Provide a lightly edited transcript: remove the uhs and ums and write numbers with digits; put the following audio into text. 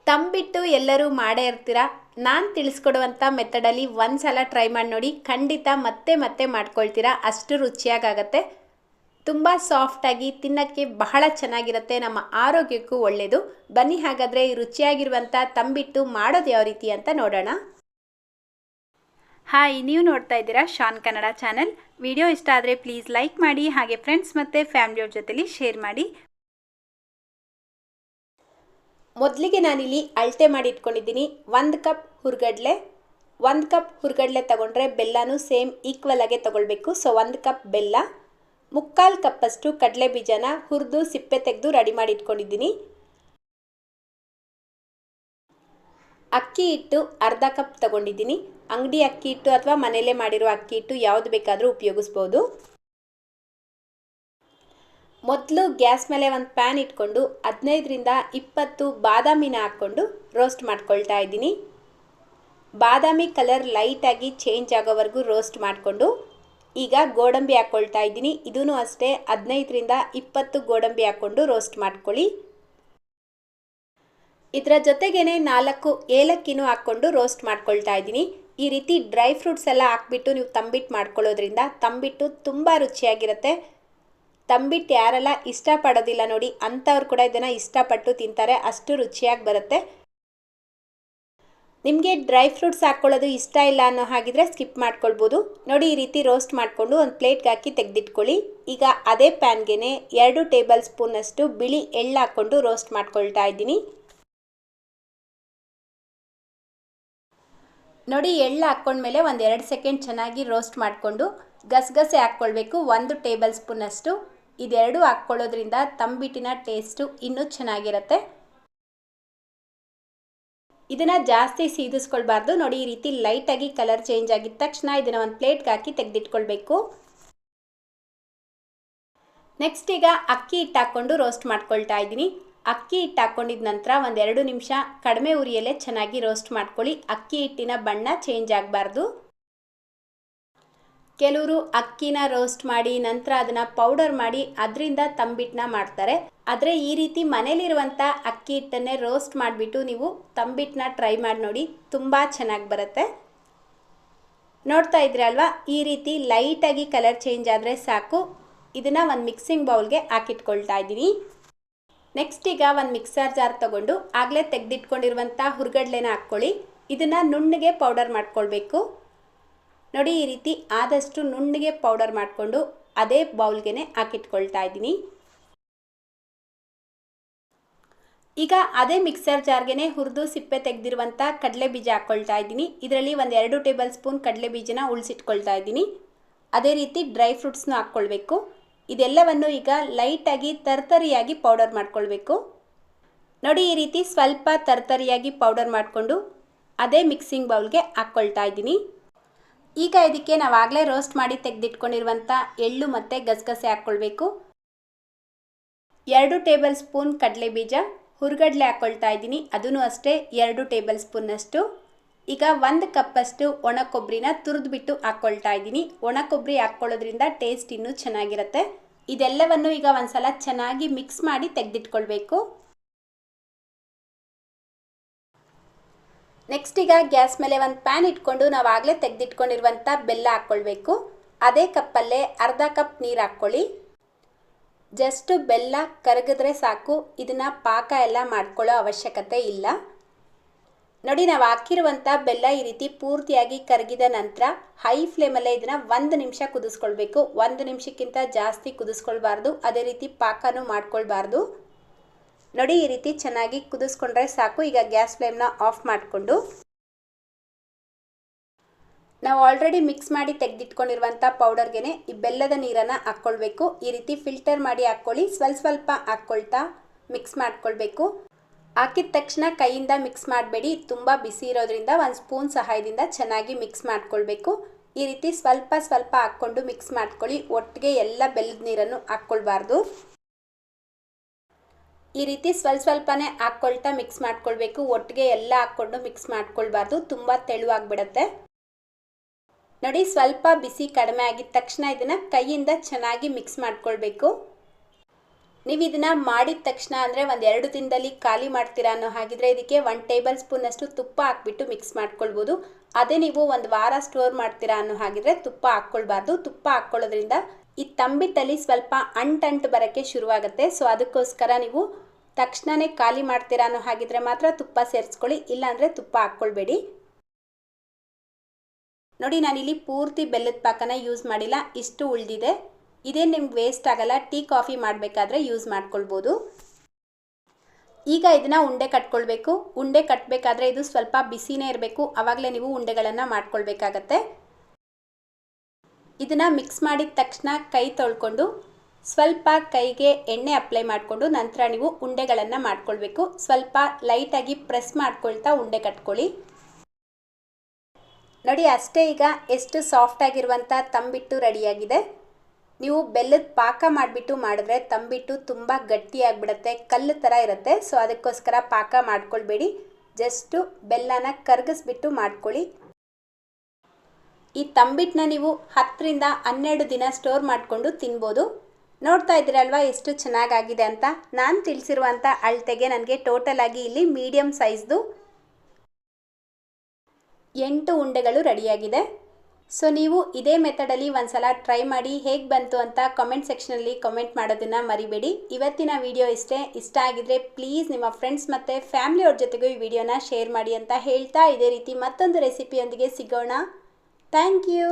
ತಂಬಿಟ್ಟು ಎಲ್ಲರೂ ಮಾಡೇ ಇರ್ತೀರಾ. ನಾನು ತಿಳಿಸ್ಕೊಡುವಂಥ ಮೆಥಡಲ್ಲಿ ಒಂದು ಸಲ ಟ್ರೈ ಮಾಡಿ ನೋಡಿ, ಖಂಡಿತ ಮತ್ತೆ ಮತ್ತೆ ಮಾಡ್ಕೊಳ್ತೀರಾ. ಅಷ್ಟು ರುಚಿಯಾಗತ್ತೆ. ತುಂಬ ಸಾಫ್ಟಾಗಿ ತಿನ್ನೋಕ್ಕೆ ಬಹಳ ಚೆನ್ನಾಗಿರುತ್ತೆ, ನಮ್ಮ ಆರೋಗ್ಯಕ್ಕೂ ಒಳ್ಳೆಯದು. ಬನ್ನಿ ಹಾಗಾದರೆ ಈ ರುಚಿಯಾಗಿರುವಂಥ ತಂಬಿಟ್ಟು ಮಾಡೋದು ಯಾವ ರೀತಿ ಅಂತ ನೋಡೋಣ. ಹಾಯ್, ನೀವು ನೋಡ್ತಾ ಇದ್ದೀರಾ ಶಾನ್ ಕನ್ನಡ ಚಾನೆಲ್. ವಿಡಿಯೋ ಇಷ್ಟ ಆದರೆ ಪ್ಲೀಸ್ ಲೈಕ್ ಮಾಡಿ, ಹಾಗೆ ಫ್ರೆಂಡ್ಸ್ ಮತ್ತು ಫ್ಯಾಮಿಲಿಯವ್ರ ಜೊತೆಲಿ ಶೇರ್ ಮಾಡಿ. ಮೊದಲಿಗೆ ನಾನಿಲ್ಲಿ ಅಳತೆ ಮಾಡಿ ಇಟ್ಕೊಂಡಿದ್ದೀನಿ. 1 ಕಪ್ ಹುರಿಗಡಲೆ. 1 ಕಪ್ ಹುರಿಗಡಲೆ ತಗೊಂಡ್ರೆ ಬೆಲ್ಲನೂ ಸೇಮ್ ಈಕ್ವಲ್ ಆಗಿ ತಗೊಳ್ಬೇಕು. ಸೊ 1 ಕಪ್ ಬೆಲ್ಲ, 3/4 ಕಪ್ಪಷ್ಟು ಕಡಲೆ ಬೀಜನ ಹುರಿದು ಸಿಪ್ಪೆ ತೆಗೆದು ರೆಡಿ ಮಾಡಿ ಇಟ್ಕೊಂಡಿದ್ದೀನಿ. ಅಕ್ಕಿ ಹಿಟ್ಟು ಅರ್ಧ ಕಪ್ ತಗೊಂಡಿದ್ದೀನಿ. ಅಂಗಡಿ ಅಕ್ಕಿ ಹಿಟ್ಟು ಅಥವಾ ಮನೆಯಲ್ಲೇ ಮಾಡಿರೋ ಅಕ್ಕಿ ಹಿಟ್ಟು ಯಾವುದು ಬೇಕಾದರೂ ಉಪಯೋಗಿಸ್ಬೋದು. ಮೊದಲು ಗ್ಯಾಸ್ ಮೇಲೆ ಒಂದು ಪ್ಯಾನ್ ಇಟ್ಕೊಂಡು 15ರಿಂದ 20 ಬಾದಾಮಿನ ಹಾಕ್ಕೊಂಡು ರೋಸ್ಟ್ ಮಾಡ್ಕೊಳ್ತಾ ಇದ್ದೀನಿ. ಬಾದಾಮಿ ಕಲರ್ ಲೈಟಾಗಿ ಚೇಂಜ್ ಆಗೋವರೆಗೂ ರೋಸ್ಟ್ ಮಾಡಿಕೊಂಡು ಈಗ ಗೋಡಂಬಿ ಹಾಕ್ಕೊಳ್ತಾ ಇದ್ದೀನಿ. ಇದೂ ಅಷ್ಟೇ 15ರಿಂದ 20 ಗೋಡಂಬಿ ಹಾಕ್ಕೊಂಡು ರೋಸ್ಟ್ ಮಾಡ್ಕೊಳ್ಳಿ. ಇದರ ಜೊತೆಗೇನೆ 4 ಏಲಕ್ಕಿನೂ ಹಾಕ್ಕೊಂಡು ರೋಸ್ಟ್ ಮಾಡ್ಕೊಳ್ತಾ ಇದ್ದೀನಿ. ಈ ರೀತಿ ಡ್ರೈ ಫ್ರೂಟ್ಸ್ ಎಲ್ಲ ಹಾಕ್ಬಿಟ್ಟು ನೀವು ತಂಬಿಟ್ಟು ಮಾಡ್ಕೊಳ್ಳೋದ್ರಿಂದ ತಂಬಿಟ್ಟು ತುಂಬ ರುಚಿಯಾಗಿರುತ್ತೆ. ತಂಬಿಟ್ಟು ಯಾರೆಲ್ಲ ಇಷ್ಟಪಡೋದಿಲ್ಲ ನೋಡಿ, ಅಂಥವ್ರು ಕೂಡ ಇದನ್ನು ಇಷ್ಟಪಟ್ಟು ತಿಂತಾರೆ, ಅಷ್ಟು ರುಚಿಯಾಗಿ ಬರುತ್ತೆ. ನಿಮಗೆ ಡ್ರೈ ಫ್ರೂಟ್ಸ್ ಹಾಕ್ಕೊಳ್ಳೋದು ಇಷ್ಟ ಇಲ್ಲ ಅನ್ನೋ ಹಾಗಿದ್ರೆ ಸ್ಕಿಪ್ ಮಾಡ್ಕೊಳ್ಬೋದು. ನೋಡಿ, ಈ ರೀತಿ ರೋಸ್ಟ್ ಮಾಡಿಕೊಂಡು ಒಂದು ಪ್ಲೇಟ್ಗೆ ಹಾಕಿ ತೆಗೆದಿಟ್ಕೊಳ್ಳಿ. ಈಗ ಅದೇ ಪ್ಯಾನ್ಗೆ 2 ಟೇಬಲ್ ಸ್ಪೂನಷ್ಟು ಬಿಳಿ ಎಳ್ಳು ಹಾಕ್ಕೊಂಡು ರೋಸ್ಟ್ ಮಾಡ್ಕೊಳ್ತಾ ಇದ್ದೀನಿ. ನೋಡಿ, ಎಳ್ಳು ಹಾಕ್ಕೊಂಡ್ಮೇಲೆ ಒಂದು 2 ಸೆಕೆಂಡ್ ಚೆನ್ನಾಗಿ ರೋಸ್ಟ್ ಮಾಡಿಕೊಂಡು ಗಸಗಸೆ ಹಾಕ್ಕೊಳ್ಬೇಕು, 1 ಟೇಬಲ್ ಸ್ಪೂನಷ್ಟು. ಇದೆರಡು ಹಾಕ್ಕೊಳ್ಳೋದ್ರಿಂದ ತಂಬಿಟ್ಟಿನ ಟೇಸ್ಟು ಇನ್ನೂ ಚೆನ್ನಾಗಿರುತ್ತೆ. ಇದನ್ನು ಜಾಸ್ತಿ ಸೀದಿಸ್ಕೊಳ್ಬಾರ್ದು. ನೋಡಿ, ಈ ರೀತಿ ಲೈಟಾಗಿ ಕಲರ್ ಚೇಂಜ್ ಆಗಿದ ತಕ್ಷಣ ಇದನ್ನು ಒಂದು ಪ್ಲೇಟ್ಗೆ ಹಾಕಿ ತೆಗೆದಿಟ್ಕೊಳ್ಬೇಕು. ನೆಕ್ಸ್ಟ್ ಈಗ ಅಕ್ಕಿ ಹಿಟ್ಟು ಹಾಕ್ಕೊಂಡು ರೋಸ್ಟ್ ಮಾಡ್ಕೊಳ್ತಾ ಇದ್ದೀನಿ. ಅಕ್ಕಿ ಹಿಟ್ಟು ಹಾಕ್ಕೊಂಡಿದ ನಂತರ ಒಂದು 2 ನಿಮಿಷ ಕಡಿಮೆ ಉರಿಯಲ್ಲೇ ಚೆನ್ನಾಗಿ ರೋಸ್ಟ್ ಮಾಡ್ಕೊಳ್ಳಿ. ಅಕ್ಕಿ ಹಿಟ್ಟಿನ ಬಣ್ಣ ಚೇಂಜ್ ಆಗಬಾರ್ದು. ಕೆಲವರು ಅಕ್ಕಿನ ರೋಸ್ಟ್ ಮಾಡಿ ನಂತರ ಅದನ್ನು ಪೌಡರ್ ಮಾಡಿ ಅದರಿಂದ ತಂಬಿಟ್ಟನ್ನ ಮಾಡ್ತಾರೆ. ಆದರೆ ಈ ರೀತಿ ಮನೇಲಿರುವಂಥ ಅಕ್ಕಿ ಹಿಟ್ಟನ್ನೇ ರೋಸ್ಟ್ ಮಾಡಿಬಿಟ್ಟು ನೀವು ತಂಬಿಟ್ಟನ್ನ ಟ್ರೈ ಮಾಡಿ ನೋಡಿ, ತುಂಬ ಚೆನ್ನಾಗಿ ಬರುತ್ತೆ. ನೋಡ್ತಾ ಇದ್ರಲ್ವಾ, ಈ ರೀತಿ ಲೈಟಾಗಿ ಕಲರ್ ಚೇಂಜ್ ಆದರೆ ಸಾಕು. ಇದನ್ನು ಒಂದು ಮಿಕ್ಸಿಂಗ್ ಬೌಲ್ಗೆ ಹಾಕಿಟ್ಕೊಳ್ತಾ ಇದ್ದೀನಿ. ನೆಕ್ಸ್ಟ್ ಈಗ ಒಂದು ಮಿಕ್ಸರ್ ಜಾರ್ ತೊಗೊಂಡು ಆಗಲೇ ತೆಗೆದಿಟ್ಕೊಂಡಿರುವಂಥ ಹುರಿಗಡಲೆನ ಹಾಕ್ಕೊಳ್ಳಿ. ಇದನ್ನು ನುಣ್ಣಗೆ ಪೌಡರ್ ಮಾಡ್ಕೊಳ್ಬೇಕು. ನೋಡಿ, ಈ ರೀತಿ ಆದಷ್ಟು ನುಣ್ಣಗೆ ಪೌಡರ್ ಮಾಡಿಕೊಂಡು ಅದೇ ಬೌಲ್ಗೆ ಹಾಕಿಟ್ಕೊಳ್ತಾ ಇದ್ದೀನಿ. ಈಗ ಅದೇ ಮಿಕ್ಸರ್ ಜಾರ್ಗೆ ಹುರಿದು ಸಿಪ್ಪೆ ತೆಗೆದಿರುವಂಥ ಕಡಲೆ ಬೀಜ ಹಾಕ್ಕೊಳ್ತಾ ಇದ್ದೀನಿ. ಇದರಲ್ಲಿ ಒಂದು 2 ಟೇಬಲ್ ಸ್ಪೂನ್ ಕಡಲೆ ಬೀಜನ ಉಳಿಸಿಟ್ಕೊಳ್ತಾ ಇದ್ದೀನಿ. ಅದೇ ರೀತಿ ಡ್ರೈ ಫ್ರೂಟ್ಸ್ನೂ ಹಾಕ್ಕೊಳ್ಬೇಕು. ಇದೆಲ್ಲವನ್ನು ಈಗ ಲೈಟಾಗಿ ತರ್ತರಿಯಾಗಿ ಪೌಡರ್ ಮಾಡ್ಕೊಳ್ಬೇಕು. ನೋಡಿ, ಈ ರೀತಿ ಸ್ವಲ್ಪ ತರ್ತರಿಯಾಗಿ ಪೌಡರ್ ಮಾಡಿಕೊಂಡು ಅದೇ ಮಿಕ್ಸಿಂಗ್ ಬೌಲ್ಗೆ ಹಾಕ್ಕೊಳ್ತಾ ಇದ್ದೀನಿ. ಈಗ ಇದಕ್ಕೆ ನಾವಾಗಲೇ ರೋಸ್ಟ್ ಮಾಡಿ ತೆಗೆದಿಟ್ಕೊಂಡಿರುವಂಥ ಎಳ್ಳು ಮತ್ತು ಗಸಗಸೆ ಹಾಕ್ಕೊಳ್ಬೇಕು. 2 ಟೇಬಲ್ ಸ್ಪೂನ್ ಕಡಲೆ ಬೀಜ, ಹುರಿಗಡಲೆ ಹಾಕ್ಕೊಳ್ತಾ ಇದ್ದೀನಿ. ಅದೂ ಅಷ್ಟೇ 2 ಟೇಬಲ್ ಸ್ಪೂನ್ನಷ್ಟು. ಈಗ 1 ಕಪ್ಪಷ್ಟು ಒಣ ಕೊಬ್ಬರಿನ ತುರಿದ್ಬಿಟ್ಟು ಹಾಕ್ಕೊಳ್ತಾ ಇದ್ದೀನಿ. ಒಣ ಕೊಬ್ಬರಿ ಹಾಕ್ಕೊಳ್ಳೋದ್ರಿಂದ ಟೇಸ್ಟ್ ಇನ್ನೂ ಚೆನ್ನಾಗಿರುತ್ತೆ. ಇದೆಲ್ಲವನ್ನು ಈಗ ಒಂದು ಸಲ ಚೆನ್ನಾಗಿ ಮಿಕ್ಸ್ ಮಾಡಿ ತೆಗೆದಿಟ್ಕೊಳ್ಬೇಕು. ನೆಕ್ಸ್ಟ್ ಈಗ ಗ್ಯಾಸ್ ಮೇಲೆ ಒಂದು ಪ್ಯಾನ್ ಇಟ್ಕೊಂಡು ನಾವಾಗಲೇ ತೆಗೆದಿಟ್ಕೊಂಡಿರುವಂಥ ಬೆಲ್ಲ ಹಾಕ್ಕೊಳ್ಬೇಕು. ಅದೇ ಕಪ್ಪಲ್ಲೇ ಅರ್ಧ ಕಪ್ ನೀರು ಹಾಕ್ಕೊಳ್ಳಿ. ಜಸ್ಟ್ ಬೆಲ್ಲ ಕರಗಿದ್ರೆ ಸಾಕು, ಇದನ್ನು ಪಾಕ ಎಲ್ಲ ಮಾಡ್ಕೊಳ್ಳೋ ಅವಶ್ಯಕತೆ ಇಲ್ಲ. ನೋಡಿ, ನಾವು ಹಾಕಿರುವಂಥ ಬೆಲ್ಲ ಈ ರೀತಿ ಪೂರ್ತಿಯಾಗಿ ಕರಗಿದ ನಂತರ ಹೈ ಫ್ಲೇಮಲ್ಲೇ ಇದನ್ನು 1 ನಿಮಿಷ ಕುದಿಸ್ಕೊಳ್ಬೇಕು. 1 ನಿಮಿಷಕ್ಕಿಂತ ಜಾಸ್ತಿ ಕುದಿಸ್ಕೊಳ್ಬಾರ್ದು, ಅದೇ ರೀತಿ ಪಾಕನೂ ಮಾಡ್ಕೊಳ್ಬಾರ್ದು. ನೋಡಿ, ಈ ರೀತಿ ಚೆನ್ನಾಗಿ ಕುದಿಸ್ಕೊಂಡ್ರೆ ಸಾಕು. ಈಗ ಗ್ಯಾಸ್ ಫ್ಲೇಮ್ನ ಆಫ್ ಮಾಡಿಕೊಂಡು ನಾವು ಆಲ್ರೆಡಿ ಮಿಕ್ಸ್ ಮಾಡಿ ತೆಗೆದಿಟ್ಕೊಂಡಿರುವಂಥ ಪೌಡರ್ಗೆ ಈ ಬೆಲ್ಲದ ನೀರನ್ನು ಹಾಕ್ಕೊಳ್ಬೇಕು. ಈ ರೀತಿ ಫಿಲ್ಟರ್ ಮಾಡಿ ಹಾಕ್ಕೊಳ್ಳಿ. ಸ್ವಲ್ಪ ಹಾಕ್ಕೊಳ್ತಾ ಮಿಕ್ಸ್ ಮಾಡ್ಕೊಳ್ಬೇಕು. ಹಾಕಿದ ತಕ್ಷಣ ಕೈಯಿಂದ ಮಿಕ್ಸ್ ಮಾಡಬೇಡಿ, ತುಂಬ ಬಿಸಿ ಇರೋದ್ರಿಂದ ಒಂದು ಸ್ಪೂನ್ ಸಹಾಯದಿಂದ ಚೆನ್ನಾಗಿ ಮಿಕ್ಸ್ ಮಾಡ್ಕೊಳ್ಬೇಕು. ಈ ರೀತಿ ಸ್ವಲ್ಪ ಹಾಕ್ಕೊಂಡು ಮಿಕ್ಸ್ ಮಾಡ್ಕೊಳ್ಳಿ. ಒಟ್ಟಿಗೆ ಎಲ್ಲ ಬೆಲ್ಲದ ನೀರನ್ನು ಹಾಕ್ಕೊಳ್ಬಾರ್ದು. ಈ ರೀತಿ ಸ್ವಲ್ಪನೇ ಹಾಕ್ಕೊಳ್ತಾ ಮಿಕ್ಸ್ ಮಾಡ್ಕೊಳ್ಬೇಕು. ಒಟ್ಟಿಗೆ ಎಲ್ಲ ಹಾಕ್ಕೊಂಡು ಮಿಕ್ಸ್ ಮಾಡ್ಕೊಳ್ಬಾರ್ದು, ತುಂಬ ತೆಳುವಾಗಿಬಿಡುತ್ತೆ. ನೋಡಿ, ಸ್ವಲ್ಪ ಬಿಸಿ ಕಡಿಮೆ ಆಗಿದ ತಕ್ಷಣ ಇದನ್ನು ಕೈಯಿಂದ ಚೆನ್ನಾಗಿ ಮಿಕ್ಸ್ ಮಾಡ್ಕೊಳ್ಬೇಕು. ನೀವು ಇದನ್ನು ಮಾಡಿದ ತಕ್ಷಣ ಅಂದರೆ ಒಂದು 2 ದಿನದಲ್ಲಿ ಖಾಲಿ ಮಾಡ್ತೀರಾ ಅನ್ನೋ ಹಾಗಿದ್ರೆ ಇದಕ್ಕೆ 1 ಟೇಬಲ್ ಸ್ಪೂನಷ್ಟು ತುಪ್ಪ ಹಾಕ್ಬಿಟ್ಟು ಮಿಕ್ಸ್ ಮಾಡ್ಕೊಳ್ಬೋದು. ಅದೇ ನೀವು ಒಂದು ವಾರ ಸ್ಟೋರ್ ಮಾಡ್ತೀರಾ ಅನ್ನೋ ಹಾಗಿದ್ರೆ ತುಪ್ಪ ಹಾಕ್ಕೊಳ್ಬಾರ್ದು. ತುಪ್ಪ ಹಾಕ್ಕೊಳ್ಳೋದ್ರಿಂದ ಈ ತಂಬಿಟ್ಟಲ್ಲಿ ಸ್ವಲ್ಪ ಅಂಟು ಬರೋಕ್ಕೆ ಶುರುವಾಗುತ್ತೆ. ಸೊ ಅದಕ್ಕೋಸ್ಕರ ನೀವು ತಕ್ಷಣವೇ ಖಾಲಿ ಮಾಡ್ತೀರಾ ಅನ್ನೋ ಹಾಗಿದ್ರೆ ಮಾತ್ರ ತುಪ್ಪ ಸೇರಿಸ್ಕೊಳ್ಳಿ, ಇಲ್ಲಾಂದರೆ ತುಪ್ಪ ಹಾಕ್ಕೊಳ್ಬೇಡಿ. ನೋಡಿ, ನಾನಿಲ್ಲಿ ಪೂರ್ತಿ ಬೆಲ್ಲದ ಪಾಕನ ಯೂಸ್ ಮಾಡಿಲ್ಲ, ಇಷ್ಟು ಉಳಿದಿದೆ. ಇದೇ ನಿಮ್ಗೆ ವೇಸ್ಟ್ ಆಗಲ್ಲ, ಟೀ ಕಾಫಿ ಮಾಡಬೇಕಾದ್ರೆ ಯೂಸ್ ಮಾಡ್ಕೊಳ್ಬೋದು. ಈಗ ಇದನ್ನು ಉಂಡೆ ಕಟ್ಕೊಳ್ಬೇಕು. ಉಂಡೆ ಕಟ್ಟಬೇಕಾದ್ರೆ ಇದು ಸ್ವಲ್ಪ ಬಿಸಿನೇ ಇರಬೇಕು, ಆವಾಗಲೇ ನೀವು ಉಂಡೆಗಳನ್ನು ಮಾಡ್ಕೊಳ್ಬೇಕಾಗತ್ತೆ. ಇದನ್ನು ಮಿಕ್ಸ್ ಮಾಡಿದ ತಕ್ಷಣ ಕೈ ತೊಳ್ಕೊಂಡು ಸ್ವಲ್ಪ ಕೈಗೆ ಎಣ್ಣೆ ಅಪ್ಲೈ ಮಾಡಿಕೊಂಡು ನಂತರ ನೀವು ಉಂಡೆಗಳನ್ನು ಮಾಡ್ಕೊಳ್ಬೇಕು. ಸ್ವಲ್ಪ ಲೈಟಾಗಿ ಪ್ರೆಸ್ ಮಾಡ್ಕೊಳ್ತಾ ಉಂಡೆ ಕಟ್ಕೊಳ್ಳಿ. ನೋಡಿ, ಅಷ್ಟೇ. ಈಗ ಎಷ್ಟು ಸಾಫ್ಟ್ ಆಗಿರುವಂಥ ತಂಬಿಟ್ಟು ರೆಡಿಯಾಗಿದೆ. ನೀವು ಬೆಲ್ಲದ ಪಾಕ ಮಾಡಿಬಿಟ್ಟು ಮಾಡಿದ್ರೆ ತಂಬಿಟ್ಟು ತುಂಬ ಗಟ್ಟಿಯಾಗಿಬಿಡುತ್ತೆ, ಕಲ್ಲು ಥರ ಇರುತ್ತೆ. ಸೊ ಅದಕ್ಕೋಸ್ಕರ ಪಾಕ ಮಾಡ್ಕೊಳ್ಬೇಡಿ, ಜಸ್ಟು ಬೆಲ್ಲನ ಕರಗಿಸ್ಬಿಟ್ಟು ಮಾಡ್ಕೊಳ್ಳಿ. ಈ ತಂಬಿಟ್ಟನ್ನ ನೀವು 10 ರಿಂದ 12 ದಿನ ಸ್ಟೋರ್ ಮಾಡಿಕೊಂಡು ತಿನ್ಬೋದು. ನೋಡ್ತಾ ಇದ್ದೀರಲ್ವಾ ಎಷ್ಟು ಚೆನ್ನಾಗಾಗಿದೆ ಅಂತ. ನಾನು ತಿಳಿಸಿರುವಂಥ ಅಳತೆಗೆ ನನಗೆ ಟೋಟಲ್ ಆಗಿ ಇಲ್ಲಿ ಮೀಡಿಯಮ್ ಸೈಜ್ದು 8 ಉಂಡೆಗಳು ರೆಡಿಯಾಗಿದೆ. ಸೊ ನೀವು ಇದೇ ಮೆಥಡಲ್ಲಿ ಒಂದ್ಸಲ ಟ್ರೈ ಮಾಡಿ, ಹೇಗೆ ಬಂತು ಅಂತ ಕಾಮೆಂಟ್ ಸೆಕ್ಷನಲ್ಲಿ ಕಾಮೆಂಟ್ ಮಾಡೋದನ್ನು ಮರಿಬೇಡಿ. ಇವತ್ತಿನ ವಿಡಿಯೋ ಇಷ್ಟ ಆಗಿದ್ರೆ ಪ್ಲೀಸ್ ನಿಮ್ಮ ಫ್ರೆಂಡ್ಸ್ ಮತ್ತು ಫ್ಯಾಮಿಲಿಯವ್ರ ಜೊತೆಗೂ ಈ ವಿಡಿಯೋನ ಶೇರ್ ಮಾಡಿ ಅಂತ ಹೇಳ್ತಾ, ಇದೇ ರೀತಿ ಮತ್ತೊಂದು ರೆಸಿಪಿಯೊಂದಿಗೆ ಸಿಗೋಣ. Thank you.